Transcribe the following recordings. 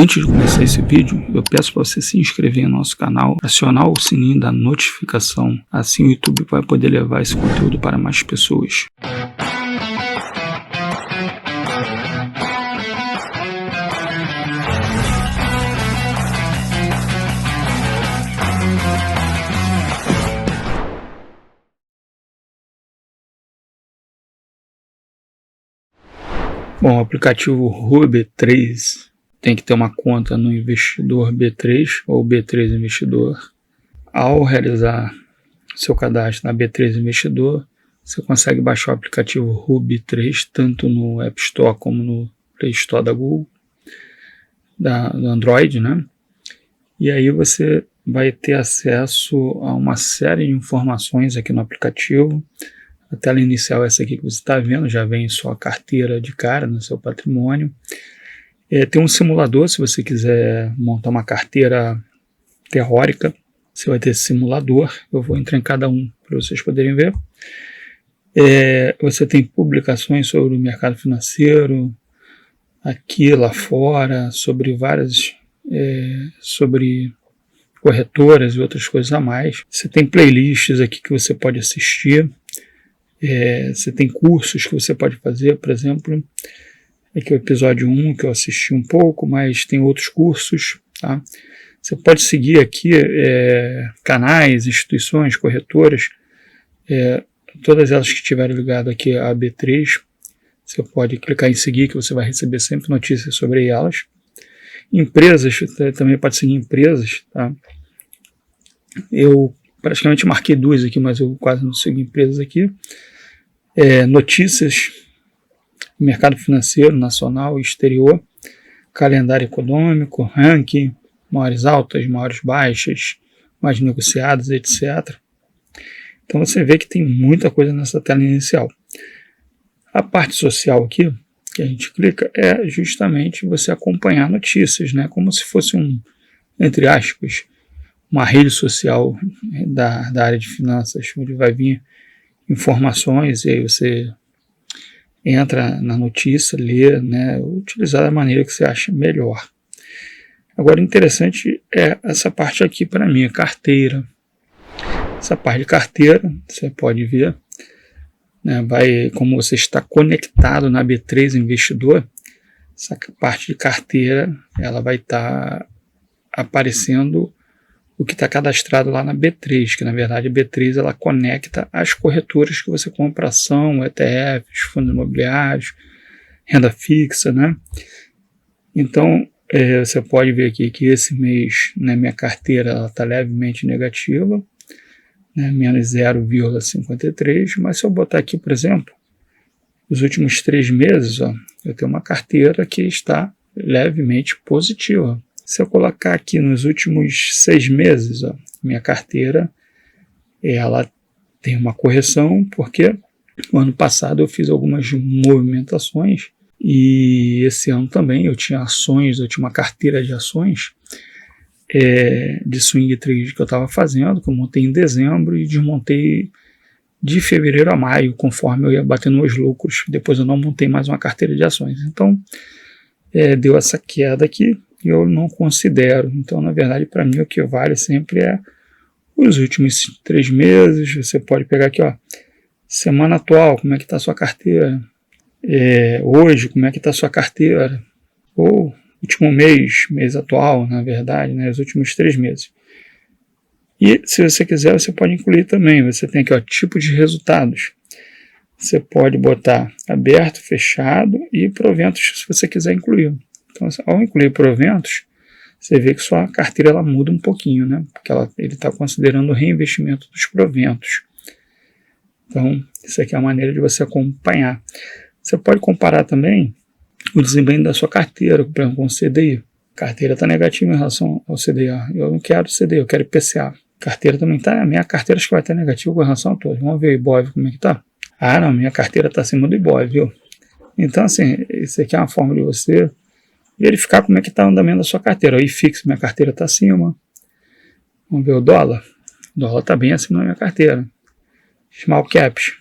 Antes de começar esse vídeo, eu peço para você se inscrever no nosso canal, acionar o sininho da notificação, assim o YouTube vai poder levar esse conteúdo para mais pessoas. Bom, o aplicativo Rua-B3 tem que ter uma conta no investidor B3 ou B3 Investidor. Ao realizar seu cadastro na B3 Investidor, você consegue baixar o aplicativo Rua-B3 tanto no App Store como no Play Store da Google, do Android, né? E aí você vai ter acesso a uma série de informações aqui no aplicativo. A tela inicial é essa aqui que você está vendo, já vem sua carteira de cara no seu patrimônio. Tem um simulador, se você quiser montar uma carteira teórica, você vai ter esse simulador. Eu vou entrar em cada um para vocês poderem ver. Você tem publicações sobre o mercado financeiro, aqui, lá fora, sobre várias, sobre corretoras e outras coisas a mais. Você tem playlists aqui que você pode assistir. Você tem cursos que você pode fazer, por exemplo, aqui é o episódio 1 que eu assisti um pouco, mas tem outros cursos, tá? Você pode seguir aqui canais, instituições, corretoras, todas elas que estiverem ligadas aqui à B3, você pode clicar em seguir que você vai receber sempre notícias sobre elas. Empresas, você também pode seguir empresas, tá? Eu praticamente marquei duas aqui, mas eu quase não sigo empresas aqui. Notícias, mercado financeiro, nacional e exterior, calendário econômico, ranking, maiores altas, maiores baixas, mais negociadas, etc. Então você vê que tem muita coisa nessa tela inicial. A parte social aqui, que a gente clica, é justamente você acompanhar notícias, né? Como se fosse entre aspas, uma rede social da área de finanças, onde vai vir informações e aí você entra na notícia, lê, né, utilizar da maneira que você acha melhor. Agora, interessante é essa parte aqui para mim, a carteira. Essa parte de carteira, você pode ver, né, como você está conectado na B3 Investidor, essa parte de carteira, ela vai estar aparecendo o que está cadastrado lá na B3, que na verdade a B3 ela conecta as corretoras que você compra ação, ETFs, fundos imobiliários, renda fixa, né? Então, você pode ver aqui que esse mês, né, minha carteira está levemente negativa, né, menos 0,53, mas se eu botar aqui, por exemplo, os últimos 3 meses, ó, eu tenho uma carteira que está levemente positiva. Se eu colocar aqui nos últimos 6 meses, ó, minha carteira, ela tem uma correção, porque no ano passado eu fiz algumas movimentações e esse ano também eu tinha ações, eu tinha uma carteira de ações de swing trade que eu estava fazendo, que eu montei em dezembro e desmontei de fevereiro a maio, conforme eu ia batendo meus lucros. Depois eu não montei mais uma carteira de ações. Então, deu essa queda aqui. Eu não considero. Então, na verdade, para mim, o que vale sempre é os últimos 3 meses. Você pode pegar aqui, ó, semana atual, como é que está a sua carteira? Hoje, como é que está a sua carteira? Ou último mês atual, na verdade, né, os últimos 3 meses. E, se você quiser, você pode incluir também. Você tem aqui, ó, tipo de resultados. Você pode botar aberto, fechado e proventos, se você quiser incluir. Então, ao incluir proventos, você vê que sua carteira ela muda um pouquinho, né? Porque ele está considerando o reinvestimento dos proventos. Então, isso aqui é a maneira de você acompanhar. Você pode comparar também o desempenho da sua carteira, por exemplo, com o CDI. A carteira está negativa em relação ao CDI. Eu não quero CDI, eu quero IPCA. A carteira também está, a minha carteira acho que vai estar negativa com relação a todos. Vamos ver o IBOV como é que está. Ah, não, minha carteira está acima do IBOV, viu? Então, assim, isso aqui é uma forma de você verificar como é que está o andamento da sua carteira. O IFIX, minha carteira está acima. Vamos ver o dólar. O dólar está bem acima da minha carteira. Small Caps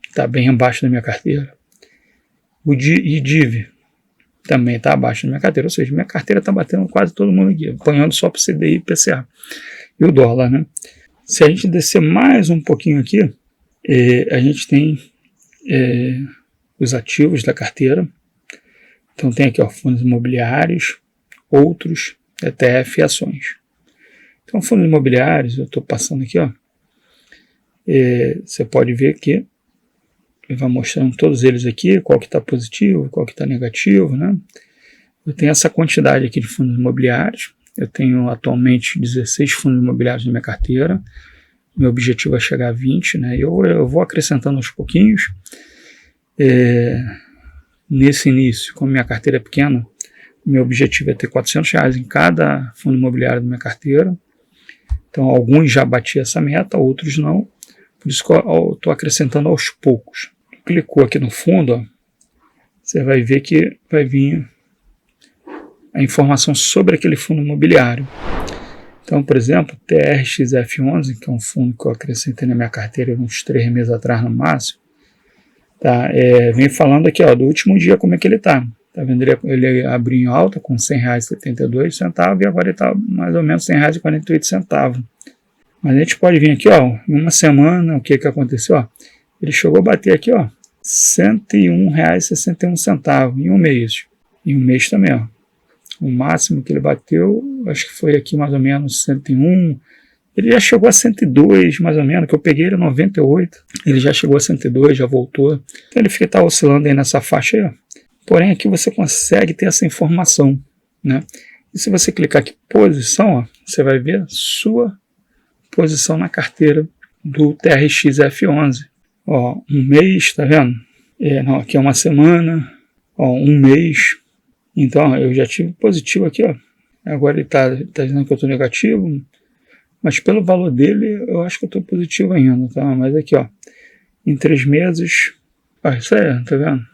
está bem abaixo da minha carteira. O IDIV também está abaixo da minha carteira, ou seja, minha carteira está batendo quase todo mundo aqui, apanhando só para o CDI e PCA. E o dólar, né? Se a gente descer mais um pouquinho aqui, a gente tem os ativos da carteira. Então tem aqui, ó, fundos imobiliários, outros, ETF e ações. Então fundos imobiliários, eu estou passando aqui, ó, você pode ver que ele vai mostrando todos eles aqui, qual que está positivo, qual que está negativo, né? Eu tenho essa quantidade aqui de fundos imobiliários. Eu tenho atualmente 16 fundos imobiliários na minha carteira. Meu objetivo é chegar a 20, né? Eu vou acrescentando aos pouquinhos. Nesse início, como minha carteira é pequena, meu objetivo é ter R$400 em cada fundo imobiliário da minha carteira. Então, alguns já bati essa meta, outros não. Por isso que eu estou acrescentando aos poucos. Clicou aqui no fundo, ó, você vai ver que vai vir a informação sobre aquele fundo imobiliário. Então, por exemplo, TRXF11, que é um fundo que eu acrescentei na minha carteira uns 3 meses atrás no máximo, tá? Vem falando aqui, ó, do último dia como é que ele está. Tá vendo? Ele abriu em alta com R$100,72 e agora ele está mais ou menos R$100,48. Mas a gente pode vir aqui, ó, em uma semana, o que aconteceu? Ó, ele chegou a bater aqui, ó, R$101,61 em um mês. Em um mês também, ó. O máximo que ele bateu, acho que foi aqui mais ou menos 101. Ele já chegou a 102, mais ou menos, que eu peguei ele 98. Ele já chegou a 102, já voltou. Então ele fica oscilando aí nessa faixa aí, ó. Porém, aqui você consegue ter essa informação, né? E se você clicar aqui posição, ó, você vai ver a sua posição na carteira do TRXF11. Ó, um mês, tá vendo? Não, aqui é uma semana, ó, um mês. Então, ó, eu já tive positivo aqui, ó. Agora ele tá dizendo que eu tô negativo, mas pelo valor dele, eu acho que eu tô positivo ainda, tá? Mas aqui, ó, em 3 meses, ó, isso aí, tá vendo?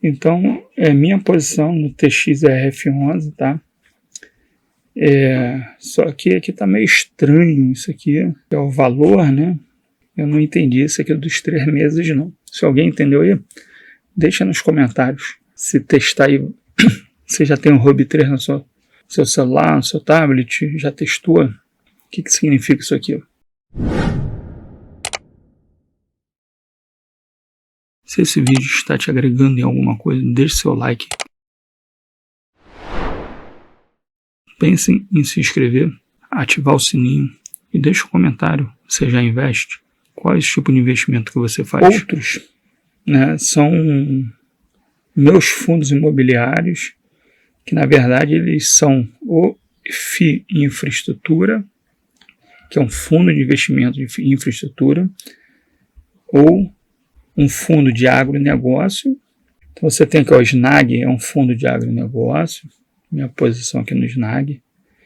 Então, minha posição no TXRF11, tá? Só que aqui tá meio estranho isso aqui, é o valor, né? Eu não entendi isso aqui dos 3 meses, não. Se alguém entendeu aí, deixa nos comentários. Se testar aí, você já tem o Hub3 no seu celular, no seu tablet, já testou? O que significa isso aqui? Se esse vídeo está te agregando em alguma coisa, deixe seu like. Pense em se inscrever, ativar o sininho e deixe um comentário. Você já investe? Qual é esse tipo de investimento que você faz? Outros, né, são meus fundos imobiliários, que na verdade eles são o FI Infraestrutura, que é um fundo de investimento de infraestrutura, ou um fundo de agronegócio. Então você tem aqui o SNAG, é um fundo de agronegócio. Minha posição aqui no SNAG,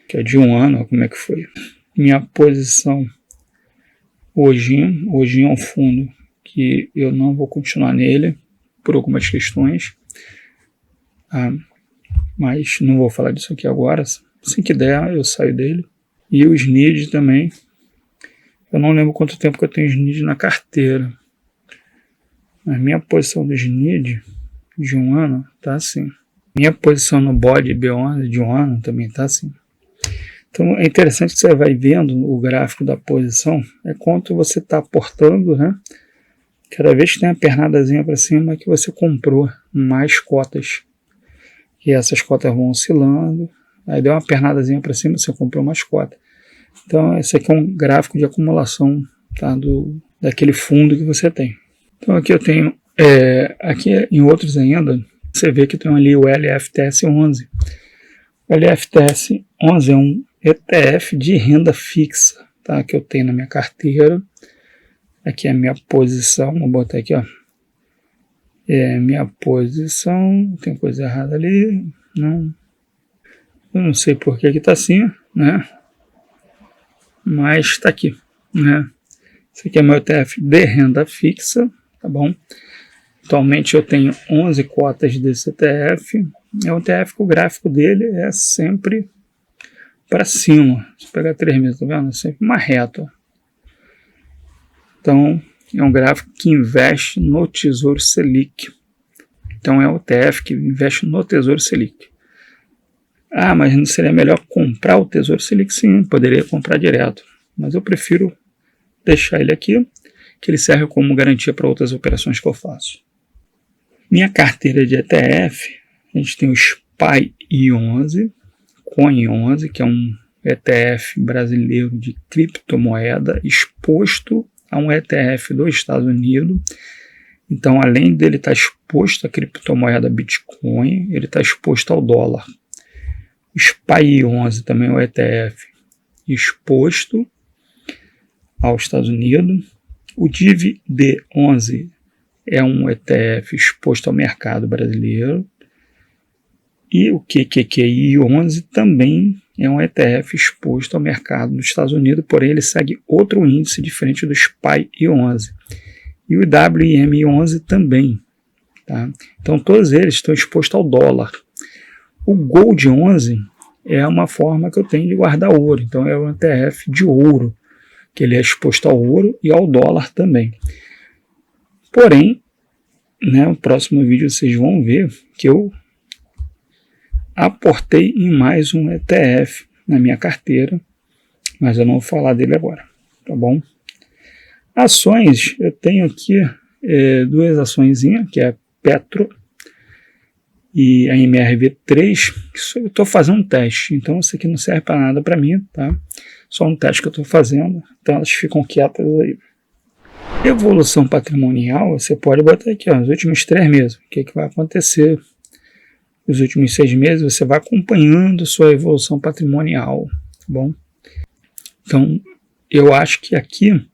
que é de 1 ano, olha como é que foi. Minha posição hoje é um fundo que eu não vou continuar nele, por algumas questões. Mas não vou falar disso aqui agora. Assim que der, eu saio dele. E o SNID também. Eu não lembro quanto tempo que eu tenho SNID na carteira. Mas minha posição do SNID de 1 ano tá assim. Minha posição no BOD B11 de 1 ano também tá assim. Então é interessante que você vai vendo o gráfico da posição, é quanto você está aportando, né? Cada vez que tem uma pernadazinha para cima é que você comprou mais cotas. E essas cotas vão oscilando, aí deu uma pernadazinha para cima, você comprou mais cotas. Então esse aqui é um gráfico de acumulação, tá, daquele fundo que você tem. Então aqui eu tenho, aqui em outros ainda, você vê que tem ali o LFTS11. O LFTS11 é um ETF de renda fixa, tá, que eu tenho na minha carteira. Aqui é a minha posição, vou botar aqui, ó. Minha posição, tem coisa errada ali, não. Eu não sei por que está assim, né? Mas está aqui, né? Esse aqui é meu ETF de renda fixa, tá bom? Atualmente eu tenho 11 cotas desse ETF. É um ETF que o gráfico dele é sempre para cima. Se pegar 3 meses, tá vendo? É sempre uma reta. Então, é um gráfico que investe no Tesouro Selic. Então é o ETF que investe no Tesouro Selic. Ah, mas não seria melhor comprar o Tesouro Selic? Sim, poderia comprar direto. Mas eu prefiro deixar ele aqui, que ele serve como garantia para outras operações que eu faço. Minha carteira de ETF, a gente tem o SPY11, COIN11, que é um ETF brasileiro de criptomoeda exposto a um ETF dos Estados Unidos. Então, além dele estar exposto à criptomoeda Bitcoin, ele está exposto ao dólar. O SPY11 também é um ETF exposto aos Estados Unidos. O DIVD11 é um ETF exposto ao mercado brasileiro. E o QQQI11 também é um ETF exposto ao mercado dos Estados Unidos, porém ele segue outro índice diferente do SPY11. E o WIM11 também. Tá? Então todos eles estão expostos ao dólar. O Gold11 é uma forma que eu tenho de guardar ouro. Então é um ETF de ouro, que ele é exposto ao ouro e ao dólar também. Porém, no próximo vídeo vocês vão ver que eu aportei em mais um ETF na minha carteira, mas eu não vou falar dele agora, tá bom? Ações, eu tenho aqui duas açõezinhas, que é a Petro e a MRV3, que eu estou fazendo um teste, então isso aqui não serve para nada para mim, tá? Só um teste que eu estou fazendo, então elas ficam quietas aí. Evolução patrimonial, você pode botar aqui, ó, os últimos 3 meses, o que vai acontecer. Os últimos 6 meses você vai acompanhando sua evolução patrimonial, tá bom? Então, eu acho que aqui,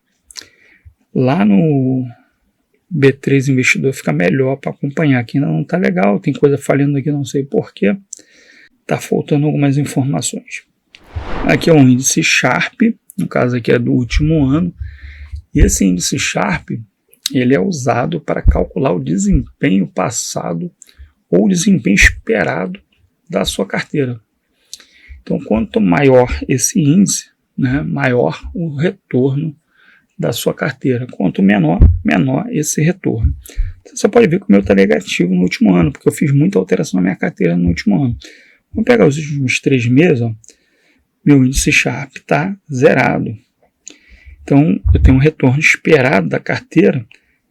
lá no B3 Investidor, fica melhor para acompanhar. Aqui ainda não está legal, tem coisa falhando aqui, não sei porquê. Está faltando algumas informações. Aqui é um índice Sharpe, no caso aqui é do último ano. E esse índice Sharpe, ele é usado para calcular o desempenho passado ou o desempenho esperado da sua carteira. Então, quanto maior esse índice, né, maior o retorno da sua carteira. Quanto menor, menor esse retorno. Então, você pode ver que o meu está negativo no último ano, porque eu fiz muita alteração na minha carteira no último ano. Vamos pegar os últimos 3 meses, ó, meu índice Sharpe está zerado. Então, eu tenho um retorno esperado da carteira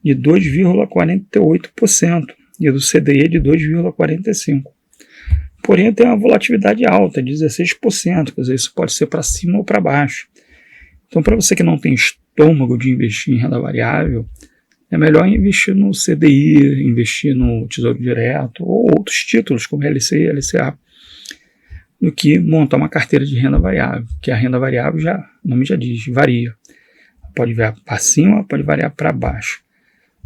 de 2,48%. E do CDI de 2,45%. Porém, eu tenho uma volatilidade alta, de 16%, quer dizer, isso pode ser para cima ou para baixo. Então, para você que não tem estômago de investir em renda variável, é melhor investir no CDI, investir no Tesouro Direto, ou outros títulos, como LCI, LCA, do que montar uma carteira de renda variável, que a renda variável, o nome já diz, varia. Pode variar para cima, pode variar para baixo.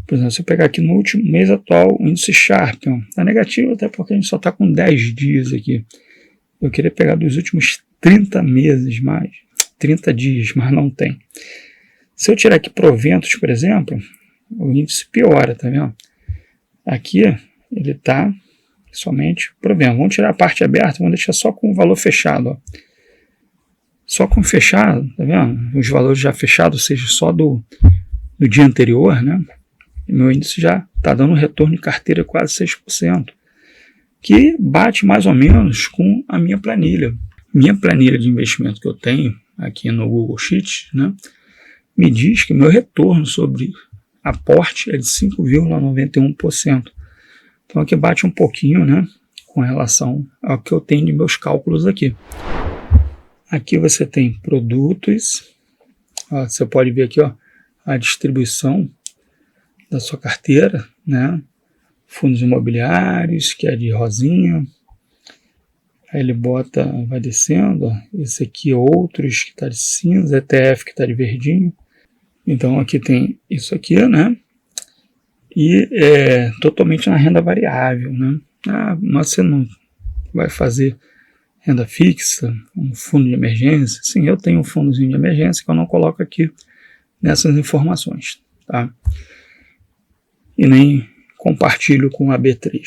Por exemplo, se eu pegar aqui no último mês atual, o índice Sharpe está negativo, até porque a gente só está com 10 dias aqui. Eu queria pegar dos últimos 30 meses, 30 dias, mas não tem. Se eu tirar aqui proventos, por exemplo, o índice piora, tá vendo? Aqui ele está somente provento. Vamos tirar a parte aberta, vamos deixar só com o valor fechado, ó. Só com fechado, tá vendo? Os valores já fechados, ou seja, só do dia anterior, né? Meu índice já está dando um retorno de carteira quase 6%, que bate mais ou menos com a minha planilha. Minha planilha de investimento que eu tenho aqui no Google Sheets, né, me diz que meu retorno sobre aporte é de 5,91%. Então aqui bate um pouquinho, né, com relação ao que eu tenho de meus cálculos aqui. Aqui você tem produtos, ó, você pode ver aqui, ó, a distribuição da sua carteira, né? Fundos imobiliários, que é de rosinha. Aí ele bota, vai descendo, ó. Esse aqui outros que está de cinza, ETF que está de verdinho. Então aqui tem isso aqui, né? E é totalmente na renda variável, né? Ah, mas você não vai fazer renda fixa, um fundo de emergência? Sim, eu tenho um fundozinho de emergência que eu não coloco aqui nessas informações, tá? E nem compartilho com a B3.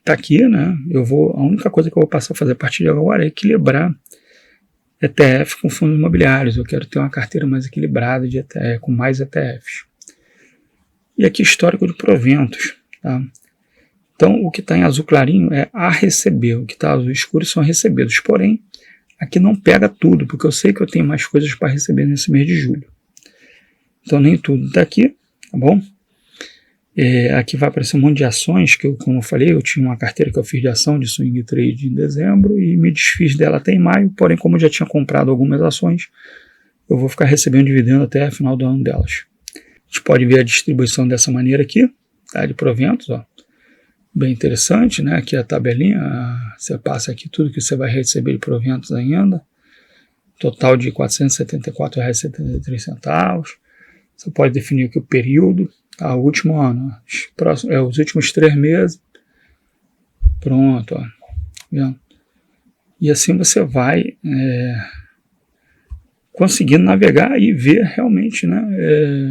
Tá aqui, né? A única coisa que eu vou passar a fazer a partir de agora é equilibrar ETF com fundos imobiliários. Eu quero ter uma carteira mais equilibrada de ETF, com mais ETFs. E aqui histórico de proventos. tá? Então, o que está em azul clarinho é a receber, o que está azul escuro são recebidos. Porém, aqui não pega tudo, porque eu sei que eu tenho mais coisas para receber nesse mês de julho. Então, nem tudo está aqui, tá bom? Aqui vai aparecer um monte de ações, que eu, como eu falei, eu tinha uma carteira que eu fiz de ação de swing trade em dezembro e me desfiz dela até em maio, porém, como eu já tinha comprado algumas ações, eu vou ficar recebendo dividendo até o final do ano delas. A gente pode ver a distribuição dessa maneira aqui, tá? De proventos, ó. Bem interessante, né? Aqui a tabelinha, você passa aqui tudo que você vai receber de proventos ainda. Total de R$ 474,73. Você pode definir aqui o período, tá? O último ano, os últimos 3 meses. Pronto, ó. Vendo? E assim você vai conseguindo navegar e ver realmente, né,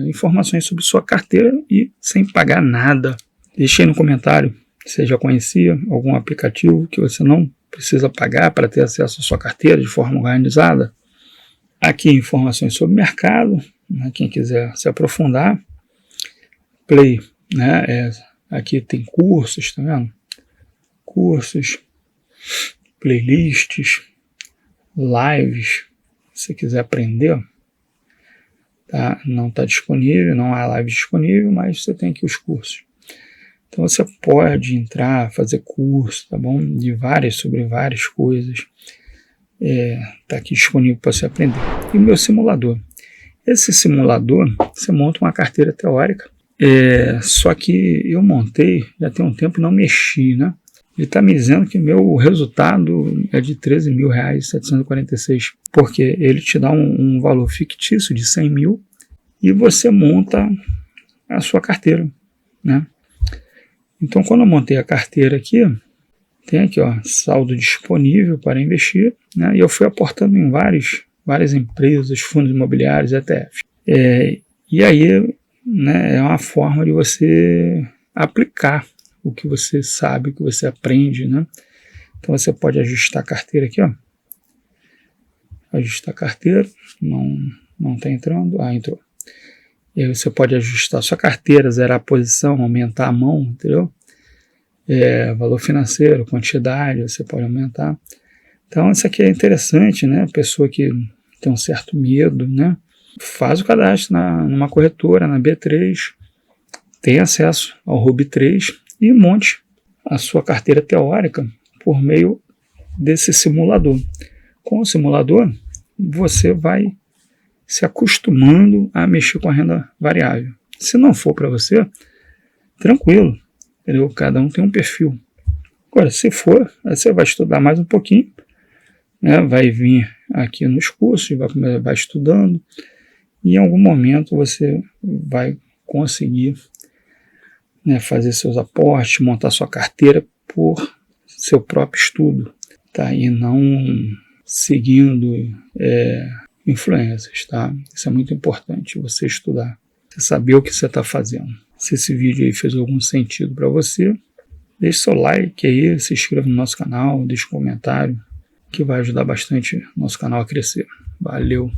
informações sobre sua carteira e sem pagar nada. Deixe aí no comentário se você já conhecia algum aplicativo que você não precisa pagar para ter acesso à sua carteira de forma organizada. Aqui informações sobre o mercado, né, quem quiser se aprofundar. Play, né, aqui tem cursos, tá vendo? Cursos, playlists, lives, se você quiser aprender, tá? Não está disponível, não há live disponível, mas você tem aqui os cursos. Então você pode entrar, fazer curso, tá bom? Sobre várias coisas. Está aqui disponível para você aprender. E o meu simulador. Esse simulador, você monta uma carteira teórica, só que eu montei, já tem um tempo e não mexi, né? Ele está me dizendo que meu resultado é de R$ 13.746, porque ele te dá um valor fictício de 100 mil e você monta a sua carteira, né? Então, quando eu montei a carteira aqui, tem aqui, ó, saldo disponível para investir, né? E eu fui aportando em várias empresas, fundos imobiliários, ETFs. E aí, né, é uma forma de você aplicar o que você sabe, o que você aprende, né? Então você pode ajustar a carteira aqui, ó. Ajustar a carteira, não está entrando, entrou. E aí você pode ajustar a sua carteira, zerar a posição, aumentar a mão, entendeu? Valor financeiro, quantidade, você pode aumentar. Então isso aqui é interessante, né? A pessoa que tem um certo medo, né? Faz o cadastro numa corretora, na B3, tem acesso ao Ruby 3 e monte a sua carteira teórica por meio desse simulador. Com o simulador, você vai se acostumando a mexer com a renda variável. Se não for para você, tranquilo, entendeu? Cada um tem um perfil. Agora, se for, aí você vai estudar mais um pouquinho, né? Vai vir aqui nos cursos, vai estudando, e em algum momento você vai conseguir, né, fazer seus aportes, montar sua carteira por seu próprio estudo, tá? E não seguindo influências, tá? Isso é muito importante, você estudar, você saber o que você está fazendo. Se esse vídeo aí fez algum sentido para você, deixe seu like aí, se inscreva no nosso canal, deixe um comentário, que vai ajudar bastante o nosso canal a crescer. Valeu!